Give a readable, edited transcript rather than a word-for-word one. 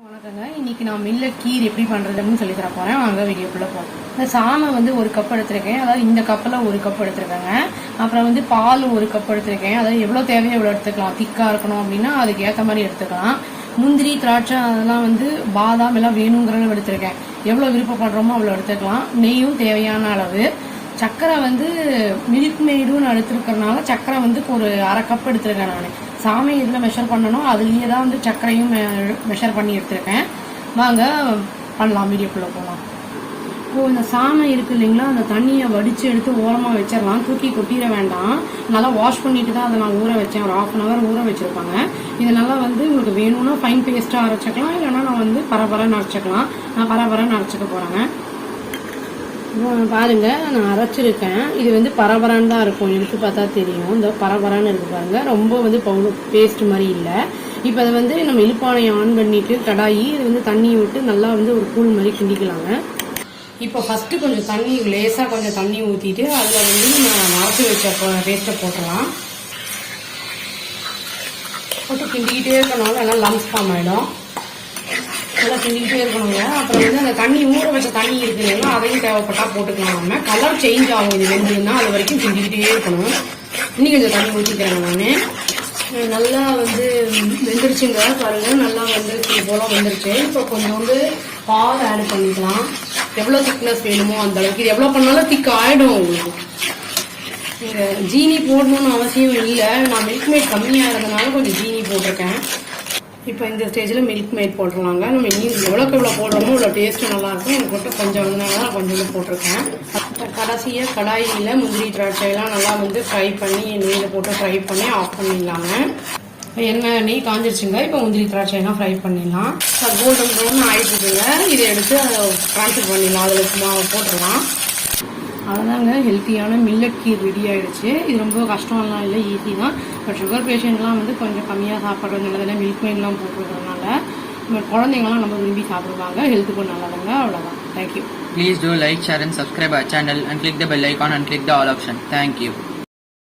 வணக்கங்க. இன்னைக்கு நான் மில்லட் கீர் எப்படி பண்றதுன்னு சொல்லி தர போறேன். வாங்க வீடியோக்குள்ள போறோம். இந்த சாமை ஒரு கப் எடுத்திருக்கேன். அதாவது இந்த கப்ல ஒரு கப் எடுத்திருக்கேங்க. அப்புறம் பால் ஒரு கப் எடுத்திருக்கேன். அதாவது எவ்வளவு தேவையோ எவ்வளவு எடுத்துக்கலாம். திக்கா இருக்கணும் அப்படின்னா அதுக்கு ஏற்ற மாதிரி எடுத்துக்கலாம். முந்திரி, திராட்சை, அதெல்லாம் பாதாம் எல்லாம் வேணுங்கிறத எடுத்திருக்கேன். எவ்வளவு விருப்பப்படுறோமோ அவ்வளவு எடுத்துக்கலாம். நெய்யும் தேவையான அளவு. சக்கரை மில்க் மேடும் எடுத்துருக்கறனால சக்கரை ஒரு அரை கப் எடுத்திருக்கேன். நான் சாமி இதில் மெஷர் பண்ணணும். அதுலேயே தான் சக்கரையும் மெஷர் பண்ணி எடுத்திருக்கேன். வாங்க பண்ணலாம், வீடியோக்குள்ளே போகலாம். இந்த சாமை இருக்கு இல்லைங்களா, அந்த தண்ணியை வடித்து எடுத்து ஓரமாக வச்சிடலாம். தூக்கி கொட்டிட வேண்டாம். நல்லா வாஷ் பண்ணிட்டு தான் அதை நான் ஊற வச்சேன். ஒரு 1/2 hour ஊற வச்சுருப்பாங்க. இது நல்லா உங்களுக்கு வேணும்னா ஃபைன் பேஸ்ட்டாக அரைச்சிக்கலாம். இல்லைன்னா நான் பரபரன்னு அரைச்சிக்கலாம். நான் பரபரன்னு அரைச்சிக்க போகிறேங்க. பாருங்க, நான் அரைச்சிருக்கேன். இது பரபரான்னு தான் இருக்கும். எடுத்து பார்த்தா தெரியும். இந்த பரபரான்னு இருக்கு பாருங்க. ரொம்ப பவுடர் பேஸ்ட் மாதிரி இல்லை. இப்போ அதை நம்ம இழுப்பானையை ஆன் பண்ணிட்டு கடாயி இது தண்ணியை விட்டு நல்லா ஒரு கூழ் மாதிரி கிண்டிக்கலாங்க. இப்போ ஃபர்ஸ்ட் கொஞ்சம் தண்ணி லேசாக கொஞ்சம் தண்ணி ஊற்றிட்டு அதில் நம்ம அரைச்சி வச்ச பேஸ்ட்டை போட்டுடலாம். போட்டு கிண்டிக்கிட்டே இருக்கனால நல்லா லம்ஸ் ஃபார்ம் ஆகிடும். நல்லா கிண்டிக்கிட்டே இருக்கணுங்க. அப்புறம் அந்த தண்ணி ஊற வச்ச தண்ணி இருக்குதுன்னா அதையும் தேவைப்பட்டா போட்டுக்கலாம். நம்ம கலர் சேஞ்ச் ஆகும். இது வெந்ததுன்னா அது வரைக்கும் கிண்டிக்கிட்டே இருக்கணும். இன்னைக்கு கொஞ்சம் தண்ணி ஊற்றிக்கிறேன். நான் நல்லா வெந்துருச்சுங்க. பாருங்க, நல்லா போல வந்துருச்சு. இப்போ கொஞ்சம் பால் ஆட் பண்ணிக்கலாம். எவ்வளோ திக்னஸ் வேணுமோ அந்த அளவுக்கு. இது எவ்வளோ பண்ணாலும் திக் ஆயிடும் உங்களுக்கு. ஜீனி போடணும்னு அவசியம் இல்லை. நான் மில்க் மேட் கம்மியாக இருந்ததுனால கொஞ்சம் ஜீனி போட்டிருக்கேன். இப்போ இந்த ஸ்டேஜில் மில்க் மேட் போட்டுருவாங்க. நம்ம இன்னும் எவ்வளோக்கு எவ்வளோ போடுறோமோ அவ்வளோ டேஸ்ட்டு நல்லாயிருக்கும். எனக்கு போட்டு கொஞ்சம் போட்டிருக்கேன். கடைசியாக கடாயில் முந்திரி, திராட்சையெல்லாம் நல்லா ஃப்ரை பண்ணி நெய்யில் போட்டு ஃப்ரை பண்ணி ஆஃப் பண்ணிடலாங்க. நெய் காஞ்சிருச்சுங்க. இப்போ முந்திரி, திராட்சையெல்லாம் ஃப்ரை பண்ணிடலாம். கோல்டன் ப்ரௌன் ஆயிடுச்சுங்க. இதை எடுத்து ட்ரான்ஸ்ஃபர் பண்ணிடலாம். அதில் சும்மா போட்டுடலாம். அவ்வளோதாங்க, ஹெல்த்தியான மில்லட் கீர் ரெடி ஆகிடுச்சு. இது ரொம்ப கஷ்டம்லாம் இல்லை, ஈஸி தான். பட் சுகர் பேஷண்ட்லாம் கொஞ்சம் கம்மியாக சாப்பிட்றது நல்லதில்லை. மில்க் மேட்லாம் போட்டுருக்கறதுனால குழந்தைங்களாம் நம்ம விரும்பி சாப்பிடுவாங்க. ஹெல்த்துக்கும் நல்லதுங்க. அவ்வளோதான். Thank you. Please do like, share and subscribe our channel and click the bell icon and click the all option. Thank you.